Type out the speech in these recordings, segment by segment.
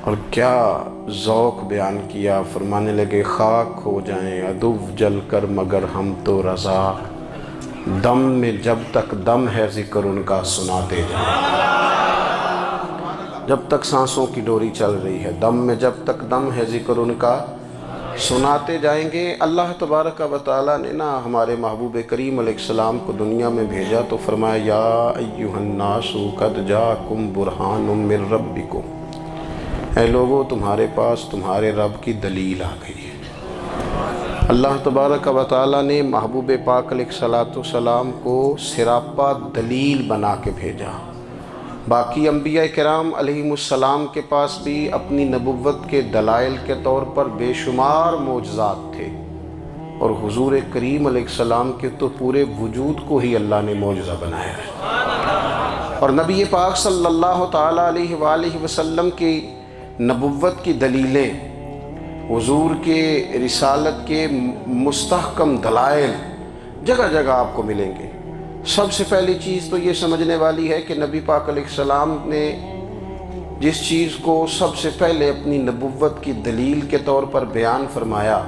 اور کیا ذوق بیان کیا، فرمانے لگے خاک ہو جائیں عدو جل کر مگر ہم تو رضا، دم میں جب تک دم ہے ذکر ان کا سناتے جائیں۔ جب تک سانسوں کی ڈوری چل رہی ہے، دم میں جب تک دم ہے ذکر ان کا سناتے جائیں گے۔ اللہ تبارک و تعالیٰ نے ہمارے محبوب کریم علیہ السلام کو دنیا میں بھیجا تو فرمایا یا ایھا الناس قد جاءکم برہان من ربکم، اے لوگو تمہارے پاس تمہارے رب کی دلیل آ گئی ہے۔ اللہ تبارک و تعالیٰ نے محبوب پاک علیہ السلام کو سراپا دلیل بنا کے بھیجا۔ باقی انبیاء کرام علیہم السلام کے پاس بھی اپنی نبوت کے دلائل کے طور پر بے شمار معجزات تھے، اور حضور کریم علیہ السلام کے تو پورے وجود کو ہی اللہ نے معجزہ بنایا ہے۔ اور نبی پاک صلی اللہ تعالیٰ علیہ وآلہ وسلم کی نبوت کی دلیلیں، حضور کے رسالت کے مستحکم دلائل جگہ جگہ آپ کو ملیں گے۔ سب سے پہلی چیز تو یہ سمجھنے والی ہے کہ نبی پاک علیہ السلام نے جس چیز کو سب سے پہلے اپنی نبوت کی دلیل کے طور پر بیان فرمایا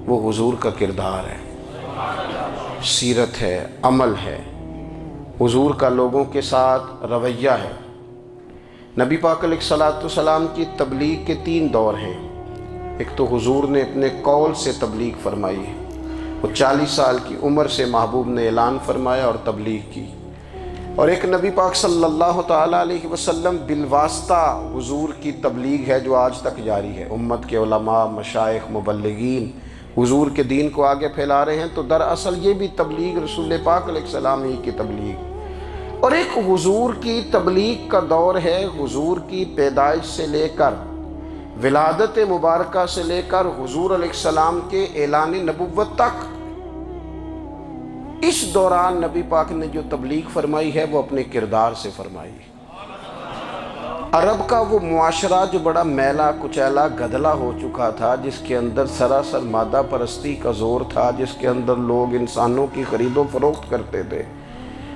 وہ حضور کا کردار ہے، سیرت ہے، عمل ہے، حضور کا لوگوں کے ساتھ رویہ ہے۔ نبی پاک علیہ السلام کی تبلیغ کے 3 دور ہیں۔ ایک تو حضور نے اپنے قول سے تبلیغ فرمائی ہے، وہ 40 سال کی عمر سے محبوب نے اعلان فرمایا اور تبلیغ کی۔ اور ایک نبی پاک صلی اللہ تعالیٰ علیہ وسلم بالواسطہ حضور کی تبلیغ ہے جو آج تک جاری ہے۔ امت کے علماء، مشائخ، مبلغین حضور کے دین کو آگے پھیلا رہے ہیں، تو دراصل یہ بھی تبلیغ رسول پاک علیہ السلام ہی کی تبلیغ۔ اور ایک حضور کی تبلیغ کا دور ہے، حضور کی پیدائش سے لے کر ولادت مبارکہ سے لے کر حضور علیہ السلام کے اعلان نبوت تک۔ اس دوران نبی پاک نے جو تبلیغ فرمائی ہے وہ اپنے کردار سے فرمائی ہے۔ عرب کا وہ معاشرہ جو بڑا میلا کچیلا گدلا ہو چکا تھا، جس کے اندر سراسر مادہ پرستی کا زور تھا، جس کے اندر لوگ انسانوں کی خرید و فروخت کرتے تھے،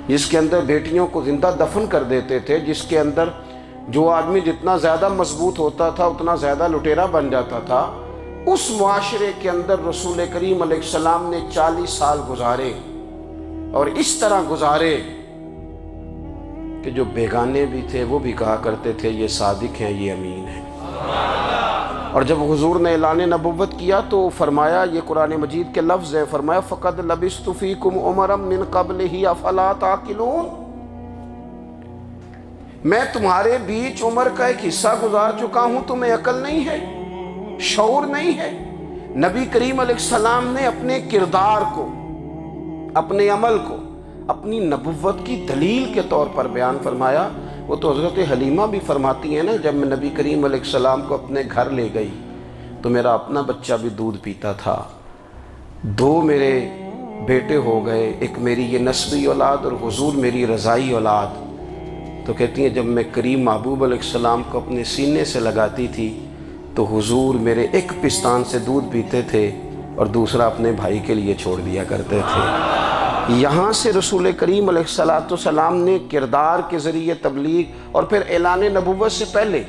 جس کے اندر بیٹیوں کو زندہ دفن کر دیتے تھے، جس کے اندر جو آدمی جتنا زیادہ مضبوط ہوتا تھا اتنا زیادہ لٹیرا بن جاتا تھا، اس معاشرے کے اندر رسول کریم علیہ السلام نے 40 سال گزارے، اور اس طرح گزارے کہ جو بیگانے بھی تھے وہ بھی کہا کرتے تھے یہ صادق ہیں، یہ امین ہیں۔ اور جب حضور نے اعلان نبوت کیا تو فرمایا، یہ قرآن مجید کے لفظ ہیں، فرمایا فَقَدْ لَبِثْتُ فِيكُمْ عُمَرًا مِّن قَبْلِهِ أَفَلَا تَعْقِلُونَ، میں تمہارے بیچ عمر کا ایک حصہ گزار چکا ہوں، تمہیں عقل نہیں ہے، شعور نہیں ہے۔ نبی کریم علیہ السلام نے اپنے کردار کو، اپنے عمل کو اپنی نبوت کی دلیل کے طور پر بیان فرمایا۔ وہ تو حضرت حلیمہ بھی فرماتی ہیں نا، جب میں نبی کریم علیہ السلام کو اپنے گھر لے گئی تو میرا اپنا بچہ بھی دودھ پیتا تھا، 2 میرے بیٹے ہو گئے، ایک میری یہ نسبی اولاد اور حضور میری رضائی اولاد۔ تو کہتی ہیں جب میں کریم محبوب علیہ السلام کو اپنے سینے سے لگاتی تھی تو حضور میرے ایک پستان سے دودھ پیتے تھے اور دوسرا اپنے بھائی کے لیے چھوڑ دیا کرتے تھے۔ یہاں سے رسول کریم علیہ السلام نے کردار کے ذریعے تبلیغ، اور پھر اعلان نبوت سے پہلے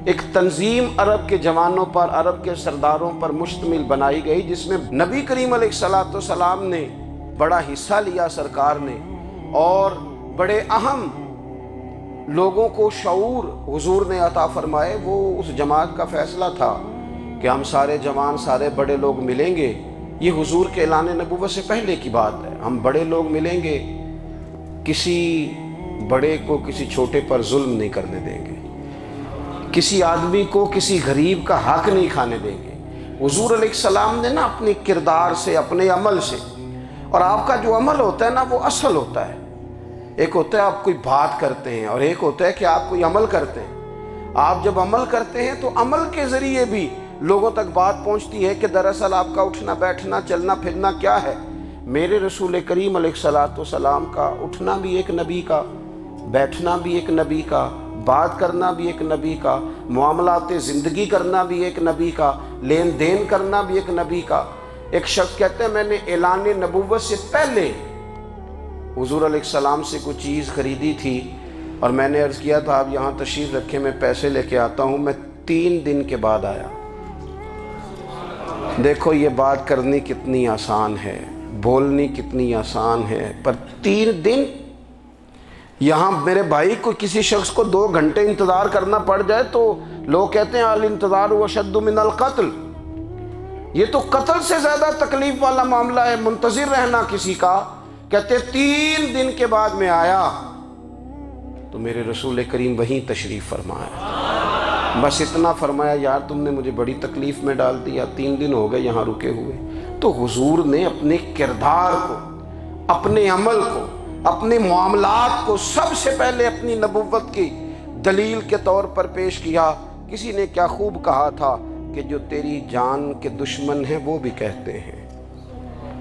ایک تنظیم عرب کے جوانوں پر، عرب کے سرداروں پر مشتمل بنائی گئی، جس میں نبی کریم علیہ السلام نے بڑا حصہ لیا سرکار نے، اور بڑے اہم لوگوں کو شعور حضور نے عطا فرمائے۔ وہ اس جماعت کا فیصلہ تھا کہ ہم سارے جوان، سارے بڑے لوگ ملیں گے، یہ حضور کے اعلان نبوت سے پہلے کی بات ہے، ہم بڑے لوگ ملیں گے، کسی بڑے کو کسی چھوٹے پر ظلم نہیں کرنے دیں گے، کسی آدمی کو کسی غریب کا حق نہیں کھانے دیں گے۔ حضور علیہ السلام نے اپنے کردار سے، اپنے عمل سے، اور آپ کا جو عمل ہوتا ہے وہ اصل ہوتا ہے۔ ایک ہوتا ہے آپ کوئی بات کرتے ہیں، اور ایک ہوتا ہے کہ آپ کوئی عمل کرتے ہیں۔ آپ جب عمل کرتے ہیں تو عمل کے ذریعے بھی لوگوں تک بات پہنچتی ہے کہ دراصل آپ کا اٹھنا بیٹھنا، چلنا پھرنا کیا ہے۔ میرے رسول کریم علیہ السلام کا اٹھنا بھی ایک نبی کا، بیٹھنا بھی ایک نبی کا، بات کرنا بھی ایک نبی کا، معاملات زندگی کرنا بھی ایک نبی کا، لین دین کرنا بھی ایک نبی کا۔ ایک شخص کہتے ہیں میں نے اعلان نبوت سے پہلے حضور علیہ السلام سے کوئی چیز خریدی تھی اور میں نے عرض کیا تھا آپ یہاں تشریف رکھیں، میں پیسے لے کے آتا ہوں۔ میں 3 دن کے بعد آیا۔ دیکھو یہ بات کرنی کتنی آسان ہے، بولنی کتنی آسان ہے، پر 3 دن یہاں میرے بھائی کو کسی شخص کو 2 گھنٹے انتظار کرنا پڑ جائے تو لوگ کہتے ہیں الانتظار اشد من القتل، یہ تو قتل سے زیادہ تکلیف والا معاملہ ہے منتظر رہنا کسی کا۔ کہتے 3 دن کے بعد میں آیا تو میرے رسول کریم وہیں تشریف فرمایا، بس اتنا فرمایا یار تم نے مجھے بڑی تکلیف میں ڈال دیا، 3 دن ہو گئے یہاں رکے ہوئے۔ تو حضور نے اپنے کردار کو، اپنے عمل کو، اپنے معاملات کو سب سے پہلے اپنی نبوت کی دلیل کے طور پر پیش کیا۔ کسی نے کیا خوب کہا تھا کہ جو تیری جان کے دشمن ہیں وہ بھی کہتے ہیں،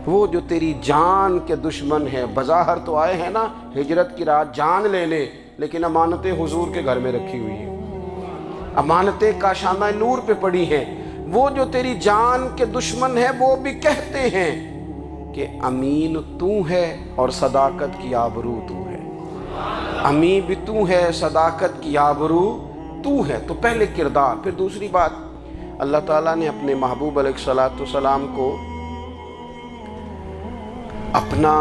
وہ جو تیری جان کے دشمن ہیں، بظاہر تو آئے ہیں نا ہجرت کی رات جان لے لے، لیکن امانتیں حضور کے گھر میں رکھی ہوئی ہیں، امانتیں کاشانہ نور پہ پڑی ہیں۔ وہ جو تیری جان کے دشمن ہیں وہ بھی کہتے ہیں کہ امین تو ہے اور صداقت کی آبرو تو ہے، امین بھی تو ہے، صداقت کی آبرو تو ہے۔ تو پہلے کردار۔ پھر دوسری بات، اللہ تعالیٰ نے اپنے محبوب علیہ السلام کو اپنا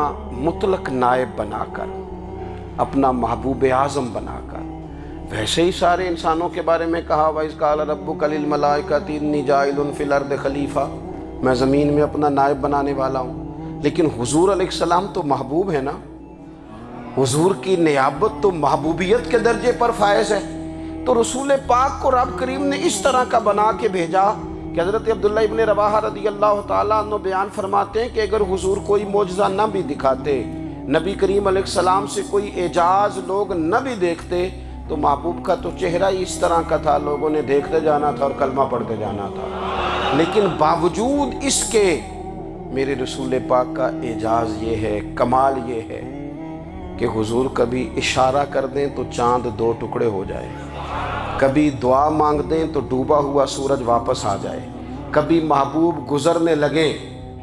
مطلق نائب بنا کر، اپنا محبوب اعظم بنا کر، ویسے ہی سارے انسانوں کے بارے میں کہا وَإِذْ قَالَ رَبُّكَ لِلْمَلَائِكَةِ إِنِّي جَاعِلٌ فِي الْأَرْضِ خلیفہ، میں زمین میں اپنا نائب بنانے والا ہوں۔ لیکن حضور علیہ السلام تو محبوب ہے نا، حضور کی نیابت تو محبوبیت کے درجے پر فائز ہے۔ تو رسول پاک کو رب کریم نے اس طرح کا بنا کے بھیجا کہ حضرت عبداللہ ابن رواحہ رضی اللہ تعالیٰ عنہ بیان فرماتے ہیں کہ اگر حضور کوئی معجزہ نہ بھی دکھاتے، نبی کریم علیہ السلام سے کوئی اعجاز لوگ نہ بھی دیکھتے، تو محبوب کا تو چہرہ ہی اس طرح کا تھا، لوگوں نے دیکھتے جانا تھا اور کلمہ پڑھتے جانا تھا۔ لیکن باوجود اس کے میرے رسول پاک کا اعجاز یہ ہے، کمال یہ ہے کہ حضور کبھی اشارہ کر دیں تو چاند 2 ٹکڑے ہو جائے، کبھی دعا مانگ دیں تو ڈوبا ہوا سورج واپس آ جائے، کبھی محبوب گزرنے لگے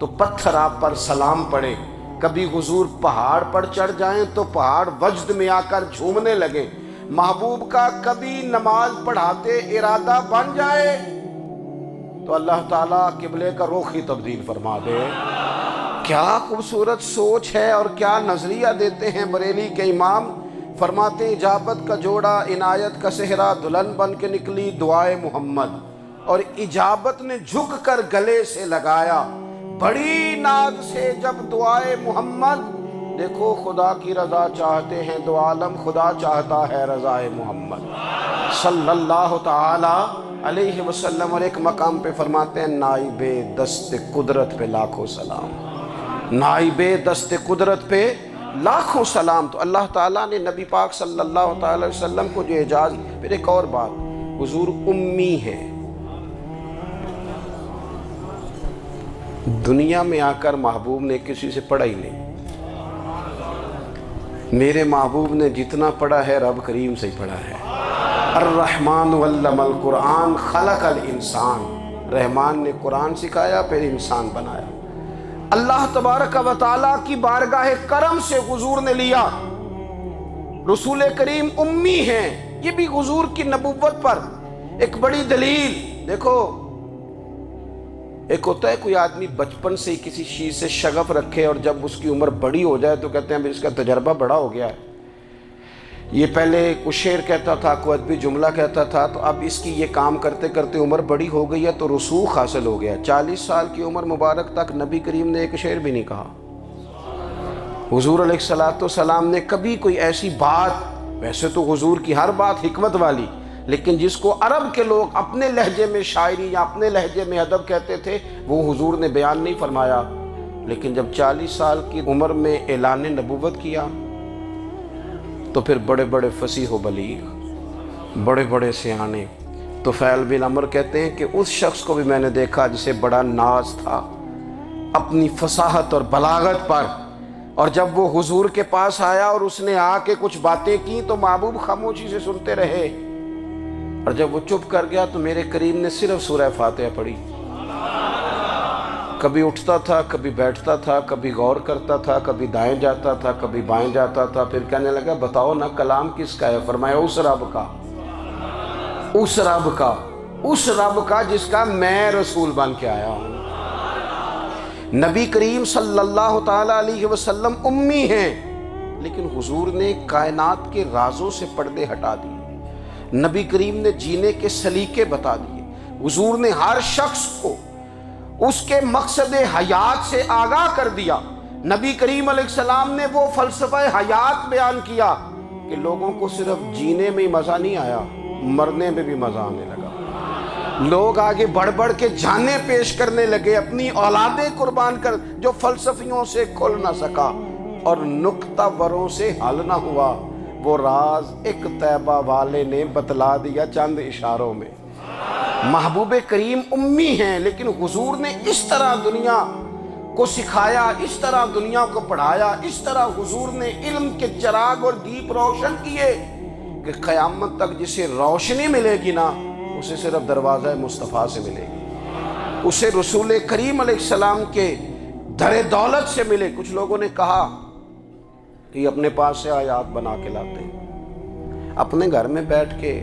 تو پتھر آپ پر سلام پڑے، کبھی حضور پہاڑ پر چڑھ جائیں تو پہاڑ وجد میں آ کر جھومنے لگے، محبوب کا کبھی نماز پڑھاتے ارادہ بن جائے تو اللہ تعالیٰ قبلے کا رخ ہی تبدیل فرما دے۔ کیا خوبصورت سوچ ہے اور کیا نظریہ دیتے ہیں بریلی کے امام۔ فرماتے ہیں اجابت کا جوڑا عنایت کا صحرا، دلہن بن کے نکلی دعائے محمد، اور اجابت نے جھک کر گلے سے لگایا بڑی ناز سے جب دعائے محمد۔ دیکھو خدا کی رضا چاہتے ہیں دو عالم، خدا چاہتا ہے رضائے محمد صلی اللہ تعالی علیہ وسلم۔ اور ایک مقام پہ فرماتے ہیں نائب دست قدرت پہ لاکھوں سلام، نائب دست قدرت پہ لاکھوں سلام۔ تو اللہ تعالیٰ نے نبی پاک صلی اللہ تعالی وسلم کو جو اعجاز۔ پھر ایک اور بات، حضور امی ہے، دنیا میں آ کر محبوب نے کسی سے پڑھا ہی نہیں۔ میرے محبوب نے جتنا پڑھا ہے رب کریم سے ہی پڑھا ہے۔ الرحمن علم القرآن خلق الانسان، رحمان نے قرآن سکھایا پھر انسان بنایا۔ اللہ تبارک و تعالیٰ کی بارگاہ کرم سے حضور نے لیا۔ رسول کریم امی ہیں، یہ بھی حضور کی نبوت پر ایک بڑی دلیل۔ دیکھو ایک ہوتا ہے کوئی آدمی بچپن سے ہی کسی چیز سے شغف رکھے اور جب اس کی عمر بڑی ہو جائے تو کہتے ہیں اس کا تجربہ بڑا ہو گیا ہے، یہ پہلے کچھ شعر کہتا تھا، کوئی ادبی جملہ کہتا تھا، تو اب اس کی یہ کام کرتے کرتے عمر بڑی ہو گئی ہے تو رسوخ حاصل ہو گیا۔ 40 سال کی عمر مبارک تک نبی کریم نے ایک شعر بھی نہیں کہا۔ حضور علیہ السلام نے کبھی کوئی ایسی بات، ویسے تو حضور کی ہر بات حکمت والی، لیکن جس کو عرب کے لوگ اپنے لہجے میں شاعری یا اپنے لہجے میں ادب کہتے تھے وہ حضور نے بیان نہیں فرمایا۔ لیکن جب 40 سال کی عمر میں اعلان نبوت کیا تو پھر بڑے بڑے فصیح و بلیغ، بڑے بڑے سیانے طفیل بن عمر کہتے ہیں کہ اس شخص کو بھی میں نے دیکھا جسے بڑا ناز تھا اپنی فصاحت اور بلاغت پر، اور جب وہ حضور کے پاس آیا اور اس نے آ کے کچھ باتیں کی تو محبوب خاموشی سے سنتے رہے، اور جب وہ چپ کر گیا تو میرے کریم نے صرف سورہ فاتحہ پڑھی۔ کبھی اٹھتا تھا، کبھی بیٹھتا تھا، کبھی غور کرتا تھا، کبھی دائیں جاتا تھا، کبھی بائیں جاتا تھا، پھر کہنے لگا بتاؤ نا کلام کس کا ہے؟ فرمایا اس رب کا، اس رب کا، اس رب کا جس کا میں رسول بن کے آیا ہوں۔ نبی کریم صلی اللہ تعالیٰ علیہ وسلم امی ہیں، لیکن حضور نے کائنات کے رازوں سے پردے ہٹا دیے، نبی کریم نے جینے کے سلیقے بتا دیے، حضور نے ہر شخص کو اس کے مقصد حیات سے آگاہ کر دیا۔ نبی کریم علیہ السلام نے وہ فلسفہ حیات بیان کیا کہ لوگوں کو صرف جینے میں مزہ نہیں آیا، مرنے میں بھی مزہ آنے لگا۔ لوگ آگے بڑھ بڑھ کے جانیں پیش کرنے لگے، اپنی اولادیں قربان کر، جو فلسفیوں سے کھل نہ سکا اور نکتہ وروں سے حل نہ ہوا، وہ راز ایک طیبہ والے نے بتلا دیا چند اشاروں میں۔ محبوب کریم امی ہیں، لیکن حضور نے اس طرح دنیا کو سکھایا، اس طرح دنیا کو پڑھایا، اس طرح حضور نے علم کے چراغ اور دیپ روشن کیے کہ قیامت تک جسے روشنی ملے گی نا، اسے صرف دروازہ مصطفیٰ سے ملے گی، اسے رسول کریم علیہ السلام کے در دولت سے ملے۔ کچھ لوگوں نے کہا کہ یہ اپنے پاس سے آیات بنا کے لاتے ہیں، اپنے گھر میں بیٹھ کے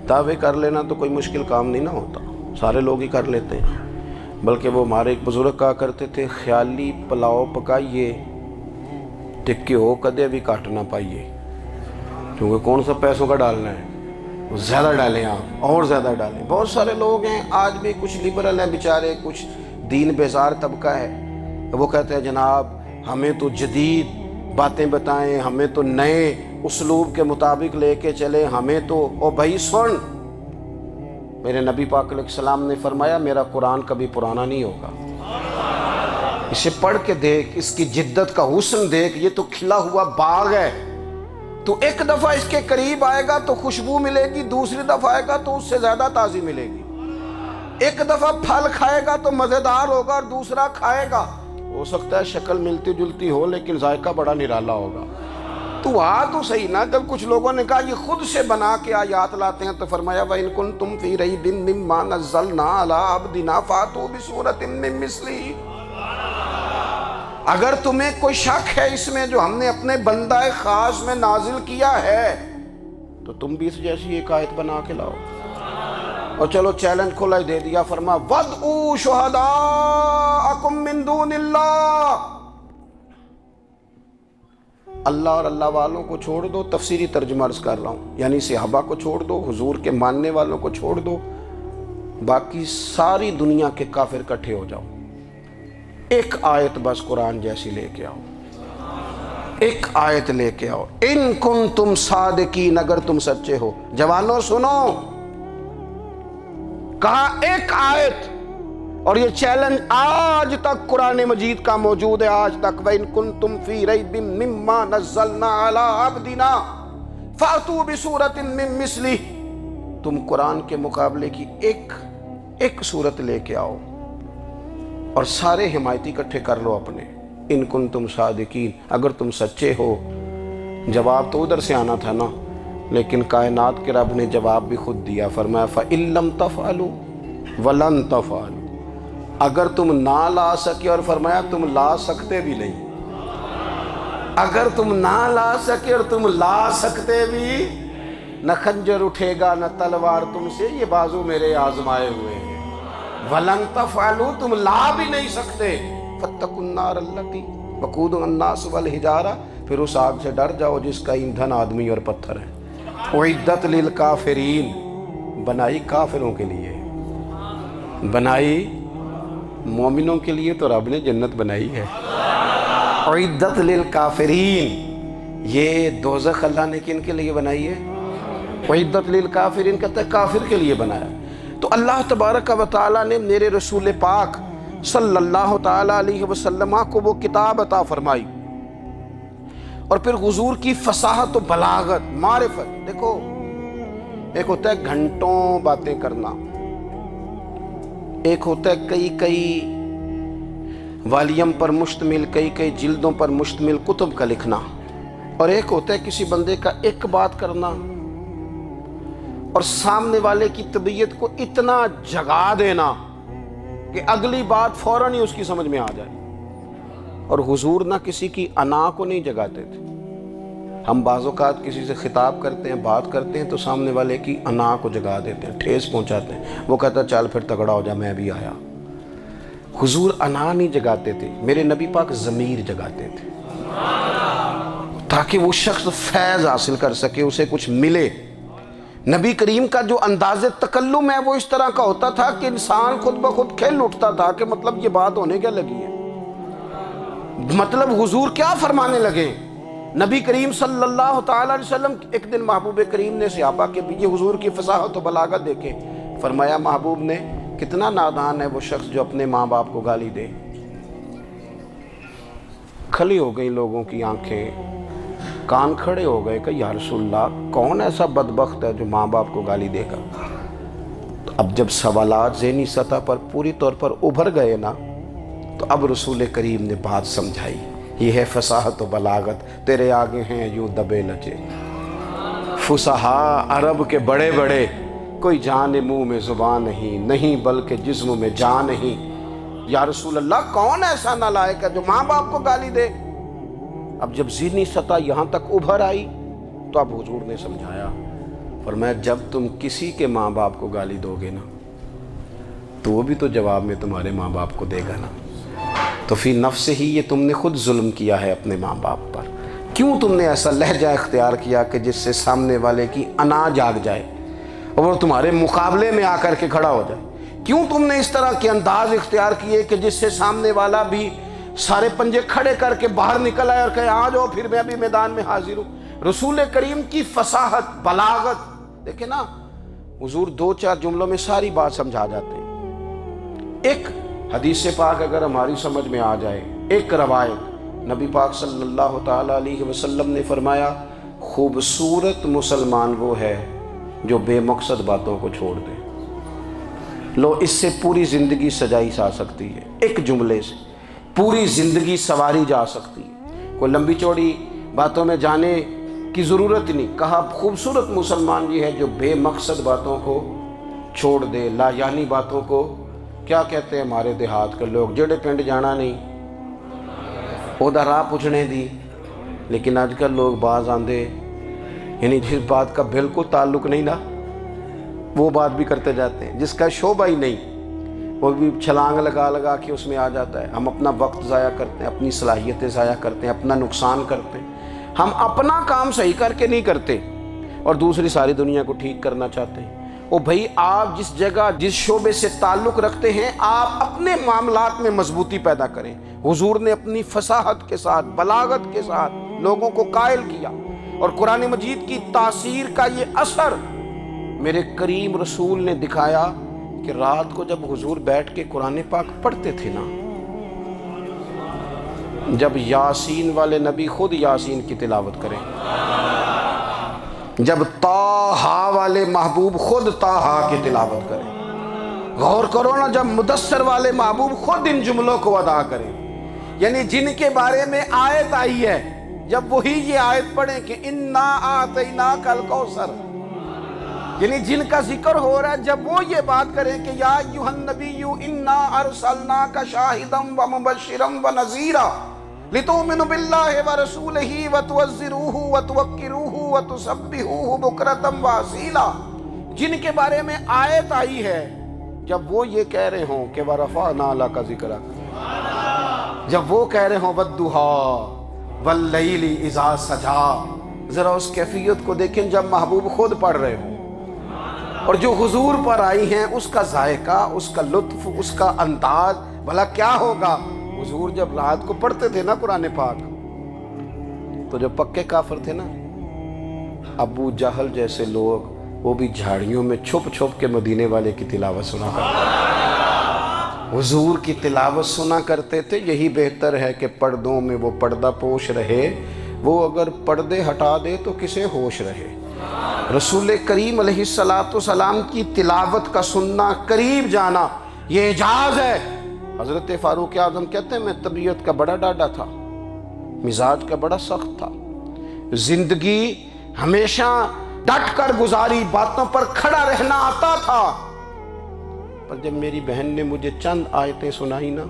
دعوے کر لینا تو کوئی مشکل کام نہیں نہ ہوتا، سارے لوگ ہی کر لیتے ہیں۔ بلکہ وہ ہمارے ایک بزرگ کہا کرتے تھے، خیالی پلاؤ پکائیے ٹکے ہو کدے بھی کاٹ نہ پائیے، کیونکہ کون سا پیسوں کا ڈالنا ہے، زیادہ ڈالیں آپ اور زیادہ ڈالیں۔ بہت سارے لوگ ہیں آج بھی، کچھ لبرل ہیں بیچارے، کچھ دین بیزار طبقہ ہے، وہ کہتے ہیں جناب ہمیں تو جدید باتیں بتائیں، ہمیں تو نئے اسلوب کے مطابق لے کے چلے، ہمیں تو او بھائی سن، میرے نبی پاک علیہ السلام نے فرمایا میرا قرآن کبھی پرانا نہیں ہوگا، اسے پڑھ کے دیکھ، اس کی جدت کا حسن دیکھ، یہ تو کھلا ہوا باغ ہے، تو ایک دفعہ اس کے قریب آئے گا تو خوشبو ملے گی، دوسری دفعہ آئے گا تو اس سے زیادہ تازی ملے گی، ایک دفعہ پھل کھائے گا تو مزیدار ہوگا اور دوسرا کھائے گا ہو سکتا ہے شکل ملتی جلتی ہو لیکن ذائقہ بڑا نرالا ہوگا۔ تو تو صحیح نا، جب کچھ لوگوں نے کہا یہ خود سے بنا کے آیات لاتے ہیں تو فرمایا وَإِن كُنتُمْ فِي رَيْبٍ مِّمَّا نَزَّلْنَا عَلَىٰ عَبْدِنَا فَأْتُوا بِسُورَةٍ مِّن مِّثْلِهِ، اگر تمہیں کوئی شک ہے اس میں جو ہم نے اپنے بندہ خاص میں نازل کیا ہے تو تم بھی اس جیسی ایک آیت بنا کے لاؤ۔ اور چلو چیلنج کھلا ہی دے دیا، فرما وَادْعُوا شُهَدَاءَكُم مِّن دُونِ اللَّهِ، اللہ اور اللہ والوں کو چھوڑ دو، تفسیری ترجمہ عرض کر رہا ہوں، یعنی صحابہ کو چھوڑ دو، حضور کے ماننے والوں کو چھوڑ دو، باقی ساری دنیا کے کافر اکٹھے ہو جاؤ، ایک آیت بس قرآن جیسی لے کے آؤ، ایک آیت لے کے آؤ، ان کنتم صادقین، اگر تم سچے ہو۔ جوانوں سنو، کہا ایک آیت، اور یہ چیلنج آج تک قرآن مجید کا موجود ہے، آج تک وَإِن كُنتُمْ فِي رَيْبٍ مِّمَّا نَزَّلْنَا عَلَىٰ عَبْدِنَا فَأْتُوا بِسُورَةٍ مِّن مِّثْلِهِ، تم قرآن کے مقابلے کی ایک صورت لے کے آؤ اور سارے حمایتی اکٹھے کر لو اپنے، ان کنتم صادقین، اگر تم سچے ہو۔ جواب تو ادھر سے آنا تھا نا، لیکن کائنات کے رب نے جواب بھی خود دیا، فرمایا فَإِن لَّمْ تَفْعَلُوا وَلَن تَفْعَلُوا، اگر تم نہ لا سکے، اور فرمایا تم لا سکتے بھی نہیں، اگر تم نہ لا سکے اور تم لا سکتے بھی، نہ خنجر اٹھے گا نہ تلوار تم سے، یہ بازو میرے آزمائے ہوئے ہیں، وَلَن تَفْعَلُوا، تم لا بھی نہیں سکتے، فَاتَّقُوا النَّارَ الَّتِي وَقُودُهَا النَّاسُ وَالْحِجَارَةُ، پھر اس آگ سے ڈر جاؤ جس کا ایندھن آدمی اور پتھر ہے، اُعِدَّتْ لِلْكَافِرِينَ، بنائی کافروں کے لیے، بنائی مومنوں کے لیے تو رب نے جنت بنائی ہے، اُعِدَّتْ لِلْكَافِرِينَ، یہ دوزخ اللہ نے کن کے لیے بنائی ہے؟ اُعِدَّتْ لِلْكَافِرِينَ کہتا ہے کافر کے لیے بنایا۔ تو اللہ تبارک و تعالیٰ نے میرے رسول پاک صلی اللہ تعالیٰ علیہ وسلم کو وہ کتاب عطا فرمائی، اور پھر حضور کی فصاحت و بلاغت، معرفت، دیکھو ایک ہوتا ہے گھنٹوں باتیں کرنا، ایک ہوتا ہے کئی والیم پر مشتمل، کئی جلدوں پر مشتمل کتب کا لکھنا، اور ایک ہوتا ہے کسی بندے کا ایک بات کرنا اور سامنے والے کی طبیعت کو اتنا جگا دینا کہ کہ اگلی بات فوراً ہی اس کی سمجھ میں آ جائے۔ اور حضور نہ کسی کی انا کو نہیں جگاتے تھے۔ ہم بعض اوقات کسی سے خطاب کرتے ہیں، بات کرتے ہیں تو سامنے والے کی انا کو جگا دیتے ہیں، ٹھیس پہنچاتے ہیں، وہ کہتا ہے چل پھر تگڑا ہو جا میں بھی آیا۔ حضور انا نہیں جگاتے تھے، میرے نبی پاک ضمیر جگاتے تھے تاکہ وہ شخص فیض حاصل کر سکے، اسے کچھ ملے۔ نبی کریم کا جو انداز تکلم ہے وہ اس طرح کا ہوتا تھا کہ انسان خود بخود کھل اٹھتا تھا کہ مطلب یہ بات ہونے کیا لگی ہے، مطلب حضور کیا فرمانے لگے۔ نبی کریم صلی اللہ تعالی علیہ وسلم ایک دن محبوب کریم نے صحابہ کے پیچھے حضور کی فصاحت و بلاغت دیکھے، فرمایا محبوب نے کتنا نادان ہے وہ شخص جو اپنے ماں باپ کو گالی دے۔ کھلی ہو گئی لوگوں کی آنکھیں، کان کھڑے ہو گئے کہ یا رسول اللہ کون ایسا بدبخت ہے جو ماں باپ کو گالی دے گا۔ تو اب جب سوالات ذہنی سطح پر پوری طور پر ابھر گئے نا، تو اب رسول کریم نے بات سمجھائی۔ یہ ہے فصاحت و بلاغت، تیرے آگے ہیں یوں دبے لچے فصحاء عرب کے بڑے بڑے، کوئی جان منہ میں زبان نہیں بلکہ جسم میں جان نہیں۔ یا رسول اللہ کون ایسا نالائق ہے جو ماں باپ کو گالی دے۔ اب جب ذہنی سطح یہاں تک ابھر آئی تو اب حضور نے سمجھایا، فرمایا جب تم کسی کے ماں باپ کو گالی دو گے نا تو وہ بھی تو جواب میں تمہارے ماں باپ کو دے گا نا، تو فی نفس ہی یہ تم نے خود ظلم کیا ہے اپنے ماں باپ پر۔ کیوں تم نے ایسا لہجہ اختیار کیا کہ جس سے سامنے والے کی انا جاگ جائے اور وہ تمہارے مقابلے میں آ کر کے کھڑا ہو جائے؟ کیوں تم نے اس طرح کے انداز اختیار کیے کہ جس سے سامنے والا بھی سارے پنجے کھڑے کر کے باہر نکل آئے اور کہے آ جاؤ پھر میں بھی میدان میں حاضر ہوں۔ رسول کریم کی فصاحت بلاغت دیکھیں نا، حضور دو چار جملوں میں ساری بات سمجھا جاتے ہیں۔ ایک حدیث پاک اگر ہماری سمجھ میں آ جائے، ایک روایت نبی پاک صلی اللہ تعالی علیہ وسلم نے فرمایا خوبصورت مسلمان وہ ہے جو بے مقصد باتوں کو چھوڑ دے۔ لو اس سے پوری زندگی سجائی جا سکتی ہے، ایک جملے سے پوری زندگی سواری جا سکتی ہے، کوئی لمبی چوڑی باتوں میں جانے کی ضرورت نہیں۔ کہا خوبصورت مسلمان یہ ہے جو بے مقصد باتوں کو چھوڑ دے، لا یعنی باتوں کو، کیا کہتے ہیں ہمارے دیہات کے لوگ، جڑے پنڈ جانا نہیں اودا راہ پوچھنے دی۔ لیکن آج کل لوگ باز آندے یعنی جس بات کا بالکل تعلق نہیں نا وہ بات بھی کرتے جاتے ہیں، جس کا شعبہ ہی نہیں وہ بھی چھلانگ لگا کے اس میں آ جاتا ہے۔ ہم اپنا وقت ضائع کرتے ہیں، اپنی صلاحیتیں ضائع کرتے ہیں، اپنا نقصان کرتے ہیں۔ ہم اپنا کام صحیح کر کے نہیں کرتے اور دوسری ساری دنیا کو ٹھیک کرنا چاہتے ہیں۔ او بھائی آپ جس جگہ جس شعبے سے تعلق رکھتے ہیں آپ اپنے معاملات میں مضبوطی پیدا کریں۔ حضور نے اپنی فصاحت کے ساتھ بلاغت کے ساتھ لوگوں کو قائل کیا، اور قرآن مجید کی تاثیر کا یہ اثر میرے کریم رسول نے دکھایا کہ رات کو جب حضور بیٹھ کے قرآن پاک پڑھتے تھے نا، جب یاسین والے نبی خود یاسین کی تلاوت کریں، جب طٰہٰ والے محبوب خود طٰہٰ کی تلاوت کریں، غور کرو نا جب مدثر والے محبوب خود ان جملوں کو ادا کریں، یعنی جن کے بارے میں آیت آئی ہے جب وہی یہ آیت پڑھیں کہ اِنَّا أَعْطَيْنَاكَ الْكَوْثَرَ، یعنی جن کا ذکر ہو رہا ہے جب وہ یہ بات کریں کہ یا ایھا النبی اِنَّا أَرْسَلْنَاكَ شَاہِدًا وَمُبَشِّرًا وَنَذِیرًا لِتُؤْمِنُوا بِاللَّهِ وَرَسُولِهِ وَتُعَزِّرُوهُ وَتُوَقِّرُوهُ وَتُسَبِّحُوهُ بُكْرَةً وَأَصِیلًا، جن کے بارے میں آیت آئی ہے جب وہ یہ کہہ رہے ہوں کہ وَرَفَعْنَا لَكَ ذِکْرَكَ، جب وہ کہہ رہے ہوں وَالضُّحَىٰ وَاللَّيْلِ إِذَا سَجَىٰ، ذرا اس کیفیت کو دیکھیں جب محبوب خود پڑھ رہے ہوں، اور جو حضور پر آئی ہیں اس کا ذائقہ، اس کا لطف، اس کا انداز بھلا کیا ہوگا۔ حضور جب رات کو پڑھتے تھے نا قرآن پاک تو جو پکے کافر تھے نا، ابو جہل جیسے لوگ، وہ بھی جھاڑیوں میں چھپ چھپ کے مدینے والے کی تلاوت سنا کرتے تھے، حضور کی تلاوت سنا کرتے تھے۔ یہی بہتر ہے کہ پردوں میں وہ پردہ پوش رہے، وہ اگر پردے ہٹا دے تو کسے ہوش رہے۔ رسول کریم علیہ السلام کی تلاوت کا سننا، قریب جانا، یہ اعجاز ہے۔ حضرت فاروق اعظم کہتے ہیں میں طبیعت کا بڑا ڈاڈا تھا، مزاج کا بڑا سخت تھا، زندگی ہمیشہ ڈٹ کر گزاری، باتوں پر کھڑا رہنا آتا تھا، پر جب میری بہن نے مجھے چند آیتیں سنائی نا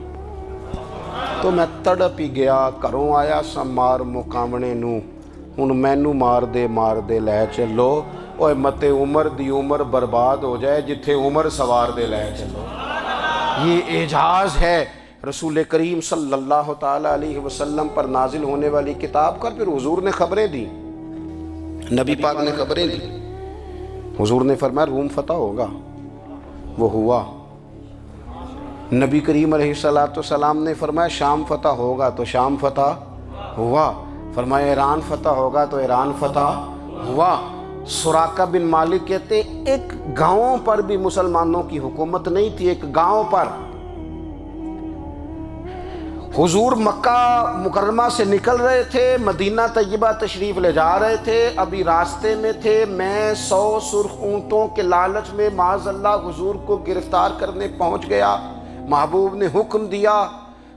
تو میں تڑپ ہی گیا. گھروں آیا سا مار مقامنے نو ہن مینو مار دے لے چلو. اوے متے عمر دی عمر برباد ہو جائے جتھے عمر سوار دے لے چلو. یہ اعجاز ہے رسول کریم صلی اللہ تعالیٰ علیہ وسلم پر نازل ہونے والی کتاب کا. پھر حضور نے خبریں دی, نبی پاک نے خبریں دی. حضور نے فرمایا روم فتح ہوگا, وہ ہوا. نبی کریم علیہ السلام نے فرمایا شام فتح ہوگا, تو شام فتح ہوا. فرمایا ایران فتح ہوگا, تو ایران فتح ہوا. سراقہ بن مالک کہتے ہیں ایک گاؤں پر بھی مسلمانوں کی حکومت نہیں تھی, ایک گاؤں پر. حضور مکہ مکرمہ سے نکل رہے تھے, مدینہ طیبہ تشریف لے جا رہے تھے. ابھی راستے میں تھے, میں 100 سرخ اونٹوں کے لالچ میں معاذ اللہ حضور کو گرفتار کرنے پہنچ گیا. محبوب نے حکم دیا,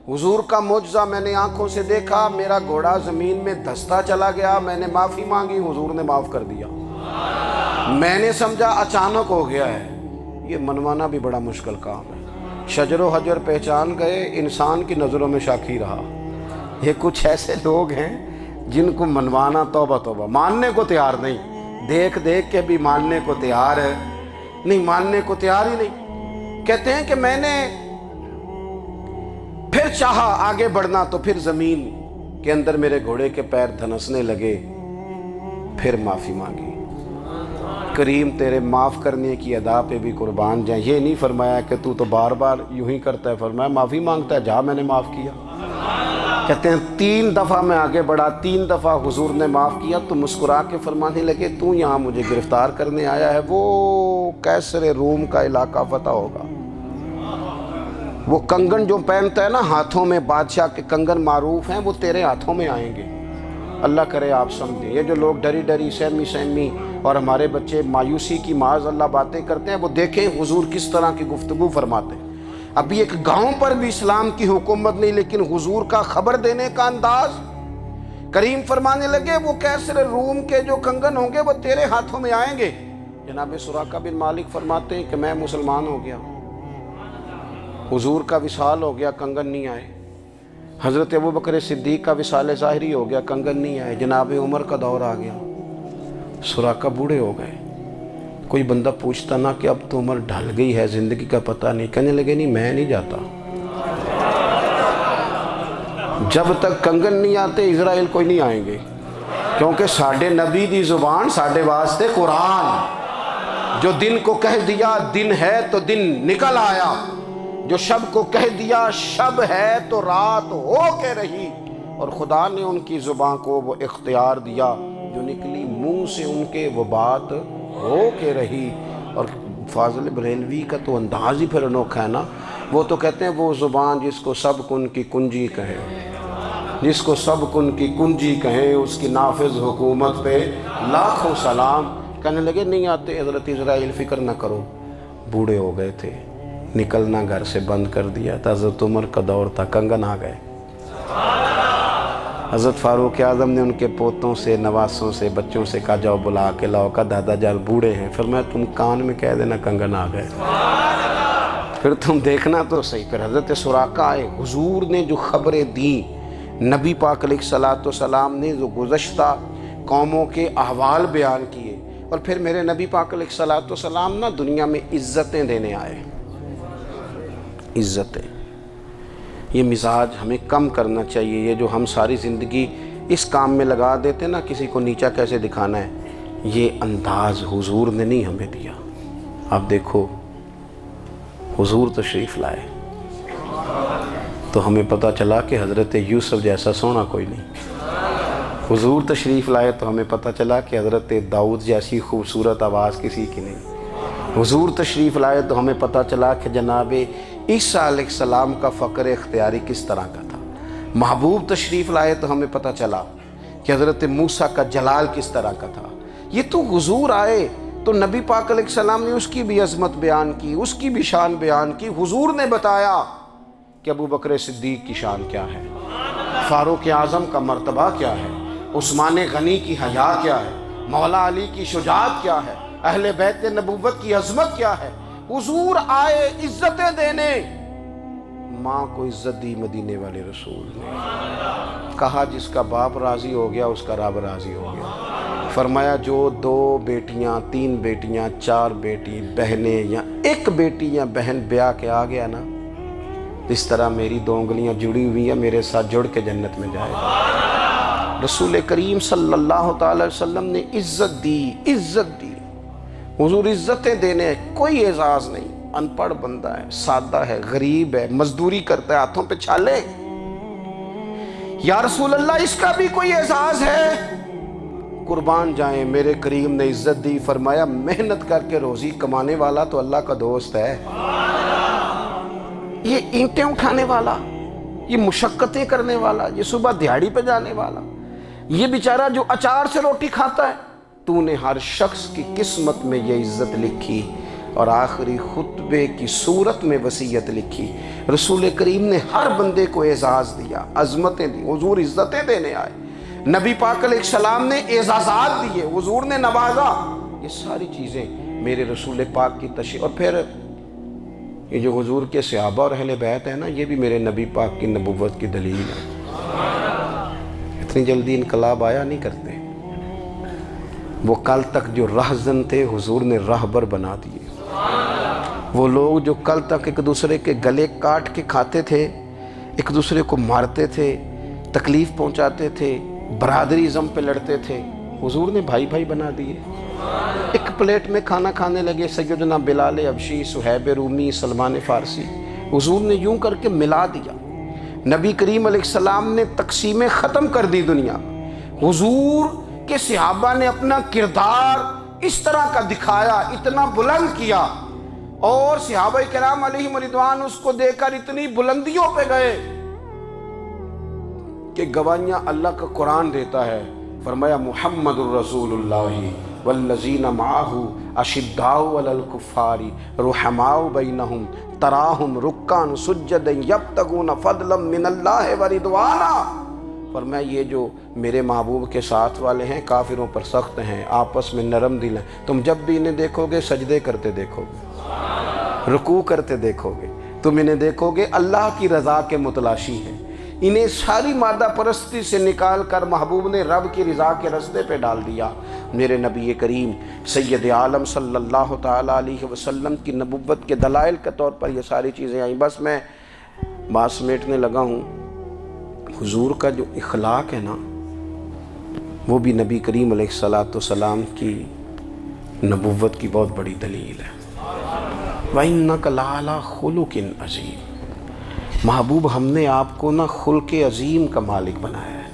حضور کا معجزہ میں نے آنکھوں سے دیکھا. میرا گھوڑا زمین میں دھستا چلا گیا. میں نے معافی مانگی, حضور نے معاف کر دیا. میں نے سمجھا اچانک ہو گیا ہے. یہ منوانا بھی بڑا مشکل کام ہے. شجر و حجر پہچان گئے, انسان کی نظروں میں شاکی رہا. یہ کچھ ایسے لوگ ہیں جن کو منوانا توبہ توبہ, ماننے کو تیار نہیں. دیکھ دیکھ کے بھی ماننے کو تیار ہے نہیں, ماننے کو تیار ہی نہیں. کہتے ہیں کہ میں نے پھر چاہا آگے بڑھنا, تو پھر زمین کے اندر میرے گھوڑے کے پیر دھنسنے لگے. پھر معافی مانگی. کریم تیرے معاف کرنے کی ادا پہ بھی قربان جائیں. یہ نہیں فرمایا کہ تو بار بار یوں ہی کرتا ہے, فرمایا معافی مانگتا ہے, جا میں نے معاف کیا. کہتے ہیں 3 دفعہ میں آگے بڑھا, 3 دفعہ حضور نے معاف کیا. تو مسکرا کے فرمانے لگے تو یہاں مجھے گرفتار کرنے آیا ہے, وہ کیسر روم کا علاقہ فتح ہوگا. وہ کنگن جو پہنتا ہے نا ہاتھوں میں, بادشاہ کے کنگن معروف ہیں, وہ تیرے ہاتھوں میں آئیں گے. اللہ کرے آپ سمجھیں. یہ جو لوگ ڈری ڈری سہمی اور ہمارے بچے مایوسی کی معاذ اللہ باتیں کرتے ہیں, وہ دیکھیں حضور کس طرح کی گفتگو فرماتے ہیں. ابھی ایک گاؤں پر بھی اسلام کی حکومت نہیں, لیکن حضور کا خبر دینے کا انداز. کریم فرمانے لگے وہ کیسر روم کے جو کنگن ہوں گے وہ تیرے ہاتھوں میں آئیں گے. جناب سراقہ بن مالک فرماتے ہیں کہ میں مسلمان ہو گیا, حضور کا وصال ہو گیا, کنگن نہیں آئے. حضرت ابوبکر صدیق کا وصال ظاہری ہو گیا, کنگن نہیں آئے. جناب عمر کا دور آ گیا, سراقہ بوڑھے ہو گئے. کوئی بندہ پوچھتا نا کہ اب تو عمر ڈھل گئی ہے, زندگی کا پتہ نہیں. کہنے لگے نہیں میں نہیں جاتا, جب تک کنگن نہیں آتے اسرائیل کوئی نہیں آئیں گے. کیونکہ ساڈے نبی دی زبان ساڈے واسطے قرآن. جو دن کو کہہ دیا دن ہے تو دن نکل آیا, جو شب کو کہہ دیا شب ہے تو رات ہو کے رہی. اور خدا نے ان کی زبان کو وہ اختیار دیا, جو نکلی منہ سے ان کے وہ بات ہو کے رہی. اور فاضل بریلوی کا تو انداز ہی پھر انوکھا ہے نا. وہ تو کہتے ہیں وہ زبان جس کو سب کن کی کنجی کہے, جس کو سب کن کی کنجی کہیں, اس کی نافذ حکومت پہ لاکھوں سلام. کہنے لگے نہیں آتے حضرت اسرائیل, فکر نہ کرو. بوڑھے ہو گئے تھے, نکلنا گھر سے بند کر دیا تھا. حضرت عمر کا دور تھا, کنگن آ گئے. حضرت فاروق اعظم نے ان کے پوتوں سے, نواسوں سے, بچوں سے کہا جاؤ بلا کے لاؤ. کا دادا جان بوڑھے ہیں. پھر میں تم کان میں کہہ دینا کنگن آ گئے, پھر تم دیکھنا تو صحیح. پھر حضرت سراقہ آئے. حضور نے جو خبریں دیں, نبی پاک علیہ السلام نے جو گزشتہ قوموں کے احوال بیان کیے, اور پھر میرے نبی پاک علیہ السلام نا دنیا میں عزتیں دینے آئے. عزتیں, یہ مزاج ہمیں کم کرنا چاہیے. یہ جو ہم ساری زندگی اس کام میں لگا دیتے نا, کسی کو نیچا کیسے دکھانا ہے, یہ انداز حضور نے نہیں ہمیں دیا. آپ دیکھو حضور تشریف لائے تو ہمیں پتہ چلا کہ حضرت یوسف جیسا سونا کوئی نہیں. حضور تشریف لائے تو ہمیں پتہ چلا کہ حضرت داؤد جیسی خوبصورت آواز کسی کی نہیں. حضور تشریف لائے تو ہمیں پتہ چلا کہ جناب عیسیٰ علیہ السلام کا فقر اختیاری کس طرح کا تھا. محبوب تشریف لائے تو ہمیں پتہ چلا کہ حضرت موسیٰ کا جلال کس طرح کا تھا. یہ تو حضور آئے تو نبی پاک علیہ السلام نے اس کی بھی عظمت بیان کی, اس کی بھی شان بیان کی. حضور نے بتایا کہ ابوبکر صدیق کی شان کیا ہے, فاروق اعظم کا مرتبہ کیا ہے, عثمان غنی کی حیا کیا ہے, مولا علی کی شجاعت کیا ہے, اہل بیت نبوت کی عظمت کیا ہے. حضور آئے عزتیں دینے، ماں کو عزت دی مدینے والے رسول نے۔ کہا جس کا باپ راضی ہو گیا اس کا رب راضی ہو گیا۔ فرمایا جو 2 بیٹیاں 3 بیٹیاں 4 بیٹی بہنیں یا 1 بیٹی یا بہن بیاہ کے آ گیا نا، اس طرح میری 2 انگلیاں جڑی ہوئی ہیں، میرے ساتھ جڑ کے جنت میں جائے گا۔ رسول کریم صلی اللہ تعالی وسلم نے عزت دی، عزت دی۔ حضور عزتیں دینے، کوئی اعزاز نہیں، ان پڑھ بندہ ہے، سادہ ہے، غریب ہے، مزدوری کرتا ہے، ہاتھوں پہ چھالے، یا رسول اللہ اس کا بھی کوئی اعزاز ہے؟ قربان جائیں، میرے کریم نے عزت دی، فرمایا محنت کر کے روزی کمانے والا تو اللہ کا دوست ہے۔ یہ اینٹیں اٹھانے والا، یہ مشقتیں کرنے والا، یہ صبح دیہڑی پہ جانے والا، یہ بیچارہ جو اچار سے روٹی کھاتا ہے، تو نے ہر شخص کی قسمت میں یہ عزت لکھی اور آخری خطبے کی صورت میں وصیت لکھی۔ رسول کریم نے ہر بندے کو اعزاز دیا، عظمتیں دی، حضور عزتیں دینے آئے۔ نبی پاک علیہ السلام نے اعزازات دیے، حضور نے نوازا۔ یہ ساری چیزیں میرے رسول پاک کی تشریح، اور پھر یہ جو حضور کے صحابہ اور اہل بیت ہیں نا، یہ بھی میرے نبی پاک کی نبوت کی دلیل ہے۔ اتنی جلدی انقلاب آیا نہیں کرتے، وہ کل تک جو رہزن تھے حضور نے راہبر بنا دیے۔ وہ لوگ جو کل تک ایک دوسرے کے گلے کاٹ کے کھاتے تھے، ایک دوسرے کو مارتے تھے، تکلیف پہنچاتے تھے، برادری ازم پہ لڑتے تھے، حضور نے بھائی بھائی بنا دیے۔ ایک پلیٹ میں کھانا کھانے لگے سیدنا بلال حبشی، صہیب رومی، سلمان فارسی، حضور نے یوں کر کے ملا دیا۔ نبی کریم علیہ السلام نے تقسیمیں ختم کر دی دنیا۔ حضور کے صحابہ نے اپنا کردار اس طرح کا دکھایا، اتنا بلند کیا، اور صحابہ کرام علیہم رضوان اس کو دیکھ کر اتنی بلندیوں پہ گئے کہ گواہیاں اللہ کا قرآن دیتا ہے۔ فرمایا محمد الرسول اللہ والذین معہ اشداء علی الکفار رحماء بینہم تراہم رکعا سجدا یبتغون فضلا من اللہ ورضوانا۔ فرمایا یہ جو میرے محبوب کے ساتھ والے ہیں کافروں پر سخت ہیں، آپس میں نرم دل ہیں، تم جب بھی انہیں دیکھو گے سجدے کرتے دیکھو گے، رکوع کرتے دیکھو گے، تم انہیں دیکھو گے اللہ کی رضا کے متلاشی ہیں۔ انہیں ساری مادہ پرستی سے نکال کر محبوب نے رب کی رضا کے رستے پہ ڈال دیا۔ میرے نبی کریم سید عالم صلی اللہ تعالیٰ علیہ وسلم کی نبوت کے دلائل کے طور پر یہ ساری چیزیں آئیں۔ بس میں بات سمیٹنے لگا ہوں۔ حضور کا جو اخلاق ہے نا، وہ بھی نبی کریم علیہ السلام کی نبوت کی بہت بڑی دلیل ہے۔ وَإِنَّكَ لَعَلَىٰ خُلُقٍ عَظِيمٍ۔ محبوب ہم نے آپ کو نا خلق عظیم کا مالک بنایا ہے۔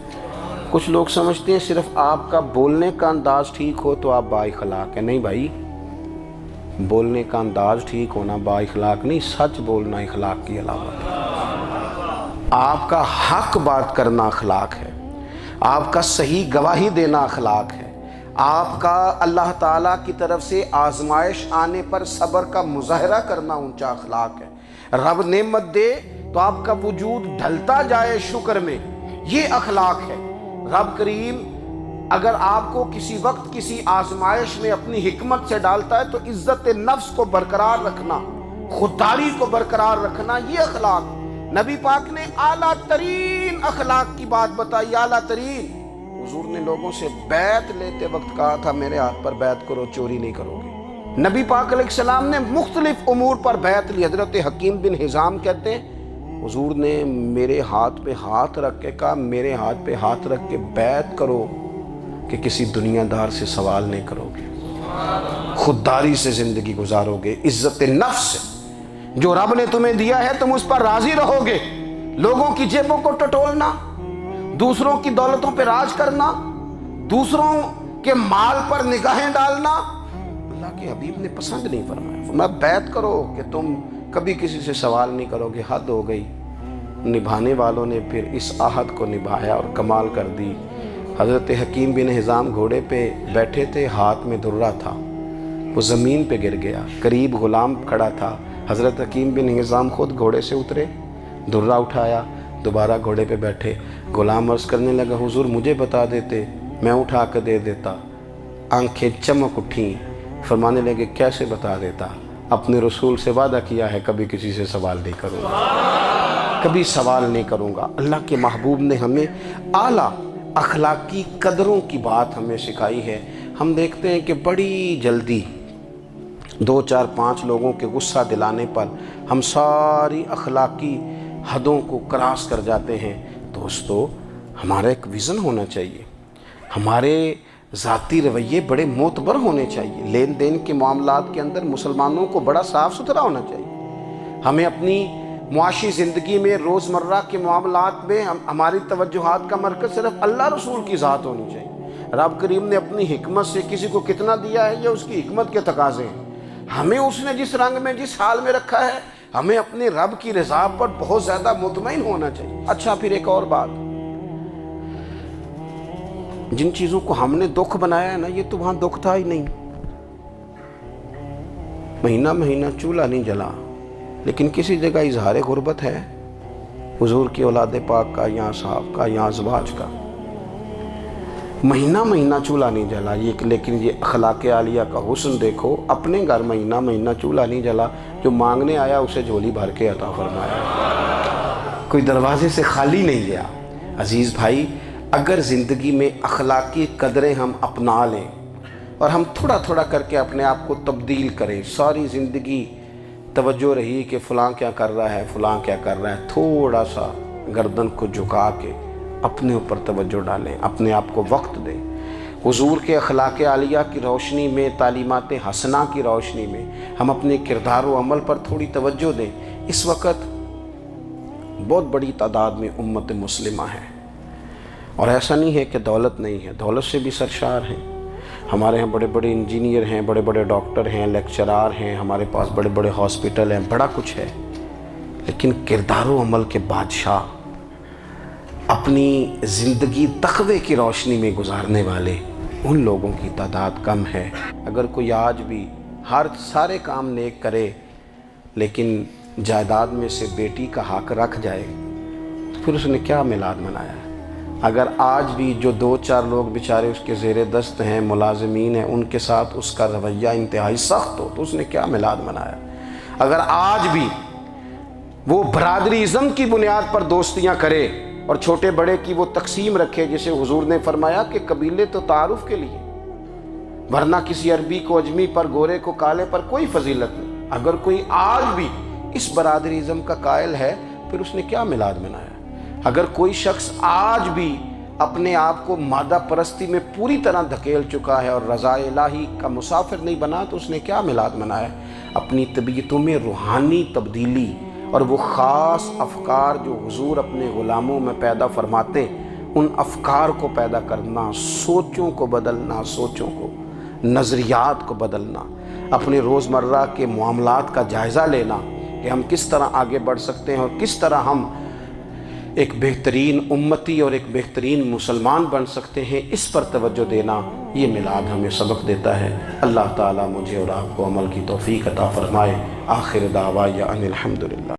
کچھ لوگ سمجھتے ہیں صرف آپ کا بولنے کا انداز ٹھیک ہو تو آپ با اخلاق ہیں۔ نہیں بھائی، بولنے کا انداز ٹھیک ہونا با اخلاق نہیں، سچ بولنا اخلاق کی علامت ہے۔ آپ کا حق بات کرنا اخلاق ہے، آپ کا صحیح گواہی دینا اخلاق ہے، آپ کا اللہ تعالیٰ کی طرف سے آزمائش آنے پر صبر کا مظاہرہ کرنا اونچا اخلاق ہے۔ رب نعمت دے تو آپ کا وجود ڈھلتا جائے شکر میں، یہ اخلاق ہے۔ رب کریم اگر آپ کو کسی وقت کسی آزمائش میں اپنی حکمت سے ڈالتا ہے تو عزت نفس کو برقرار رکھنا، خودداری کو برقرار رکھنا، یہ اخلاق۔ نبی پاک نے اعلیٰ ترین اخلاق کی بات بتائی، اعلیٰ ترین۔ حضور نے لوگوں سے بیعت لیتے وقت کہا تھا میرے ہاتھ پر بیعت کرو، چوری نہیں کرو گے۔ نبی پاک علیہ السلام نے مختلف امور پر بیعت لی۔ حضرت حکیم بن حزام کہتے ہیں حضور نے میرے ہاتھ پہ ہاتھ رکھ کے کہا میرے ہاتھ پہ ہاتھ رکھ کے بیعت کرو کہ کسی دنیا دار سے سوال نہیں کرو گے، خودداری سے زندگی گزارو گے، عزت نفس سے جو رب نے تمہیں دیا ہے تم اس پر راضی رہو گے۔ لوگوں کی جیبوں کو ٹٹولنا، دوسروں کی دولتوں پہ راج کرنا، دوسروں کے مال پر نگاہیں ڈالنا اللہ کے حبیب نے پسند نہیں فرمایا۔ فرمایا بیعت کرو کہ تم کبھی کسی سے سوال نہیں کرو گے۔ حد ہو گئی۔ نبھانے والوں نے پھر اس عہد کو نبھایا اور کمال کر دی۔ حضرت حکیم بن حزام گھوڑے پہ بیٹھے تھے، ہاتھ میں درہ تھا، وہ زمین پہ گر گیا، قریب غلام کھڑا تھا۔ حضرت حکیم بن حزام خود گھوڑے سے اترے، درہ اٹھایا، دوبارہ گھوڑے پہ بیٹھے۔ غلام عرض کرنے لگا حضور مجھے بتا دیتے، میں اٹھا کے دے دیتا۔ آنکھیں چمک اٹھیں، فرمانے لگے کیسے بتا دیتا؟ اپنے رسول سے وعدہ کیا ہے کبھی کسی سے سوال نہیں کروں گا، کبھی سوال نہیں کروں گا۔ اللہ کے محبوب نے ہمیں اعلیٰ اخلاقی قدروں کی بات ہمیں سکھائی ہے۔ ہم دیکھتے ہیں کہ بڑی جلدی 2 4 5 لوگوں کے غصہ دلانے پر ہم ساری اخلاقی حدوں کو کراس کر جاتے ہیں۔ دوستو، ہمارا ایک ویژن ہونا چاہیے، ہمارے ذاتی رویے بڑے معتبر ہونے چاہیے، لین دین کے معاملات کے اندر مسلمانوں کو بڑا صاف ستھرا ہونا چاہیے۔ ہمیں اپنی معاشی زندگی میں روزمرہ کے معاملات میں ہماری توجہات کا مرکز صرف اللہ رسول کی ذات ہونی چاہیے۔ رب کریم نے اپنی حکمت سے کسی کو کتنا دیا ہے یہ اس کی حکمت کے تقاضے ہیں۔ ہمیں اس نے جس رنگ میں جس حال میں رکھا ہے ہمیں اپنے رب کی رضا پر بہت زیادہ مطمئن ہونا چاہیے۔ اچھا، پھر ایک اور بات، جن چیزوں کو ہم نے دکھ بنایا ہے نا، یہ تو وہاں دکھ تھا ہی نہیں۔ مہینہ مہینہ چولہا نہیں جلا، لیکن کسی جگہ اظہار غربت ہے حضور کی اولاد پاک کا یا صاحب کا یا ازواج کا۔ مہینہ مہینہ چولہا نہیں جلا، لیکن یہ اخلاق عالیہ کا حسن دیکھو۔ اپنے گھر مہینہ مہینہ چولہا نہیں جلا، جو مانگنے آیا اسے جھولی بھر کے عطا فرمایا، کوئی دروازے سے خالی نہیں گیا۔ عزیز بھائی، اگر زندگی میں اخلاقی قدریں ہم اپنا لیں اور ہم تھوڑا تھوڑا کر کے اپنے آپ کو تبدیل کریں، ساری زندگی توجہ رہی کہ فلاں کیا کر رہا ہے، فلاں کیا کر رہا ہے، تھوڑا سا گردن کو جھکا کے اپنے اوپر توجہ ڈالیں، اپنے آپ کو وقت دیں، حضور کے اخلاق عالیہ کی روشنی میں، تعلیمات حسنہ کی روشنی میں ہم اپنے کردار و عمل پر تھوڑی توجہ دیں۔ اس وقت بہت بڑی تعداد میں امت مسلمہ ہے، اور ایسا نہیں ہے کہ دولت نہیں ہے، دولت سے بھی سرشار ہیں۔ ہمارے ہاں بڑے بڑے انجینئر ہیں، بڑے بڑے ڈاکٹر ہیں، لیکچرار ہیں، ہمارے پاس بڑے بڑے ہاسپٹل ہیں، بڑا کچھ ہے، لیکن کردار و عمل کے بادشاہ، اپنی زندگی تقوی کی روشنی میں گزارنے والے، ان لوگوں کی تعداد کم ہے۔ اگر کوئی آج بھی سارے کام نیک کرے لیکن جائیداد میں سے بیٹی کا حق رکھ جائے، پھر اس نے کیا میلاد منایا ہے؟ اگر آج بھی جو 2 4 لوگ بیچارے اس کے زیر دست ہیں، ملازمین ہیں، ان کے ساتھ اس کا رویہ انتہائی سخت ہو تو اس نے کیا میلاد منایا؟ اگر آج بھی وہ برادری ازم کی بنیاد پر دوستیاں کرے اور چھوٹے بڑے کی وہ تقسیم رکھے، جسے حضور نے فرمایا کہ قبیلے تو تعارف کے لیے، ورنہ کسی عربی کو اجمی پر، گورے کو کالے پر کوئی فضیلت نہیں۔ اگر کوئی آج بھی اس برادری ازم کا قائل ہے، پھر اس نے کیا میلاد منایا؟ اگر کوئی شخص آج بھی اپنے آپ کو مادہ پرستی میں پوری طرح دھکیل چکا ہے اور رضا الہی کا مسافر نہیں بنا، تو اس نے کیا میلاد منایا؟ اپنی طبیعتوں میں روحانی تبدیلی اور وہ خاص افکار جو حضور اپنے غلاموں میں پیدا فرماتے، ان افکار کو پیدا کرنا، سوچوں کو بدلنا، سوچوں کو، نظریات کو بدلنا، اپنے روزمرہ کے معاملات کا جائزہ لینا کہ ہم کس طرح آگے بڑھ سکتے ہیں اور کس طرح ہم ایک بہترین امتی اور ایک بہترین مسلمان بن سکتے ہیں، اس پر توجہ دینا، یہ میلاد ہمیں سبق دیتا ہے۔ اللہ تعالیٰ مجھے اور آپ کو عمل کی توفیق عطا فرمائے۔ آخر دعوایا ان الحمدللہ۔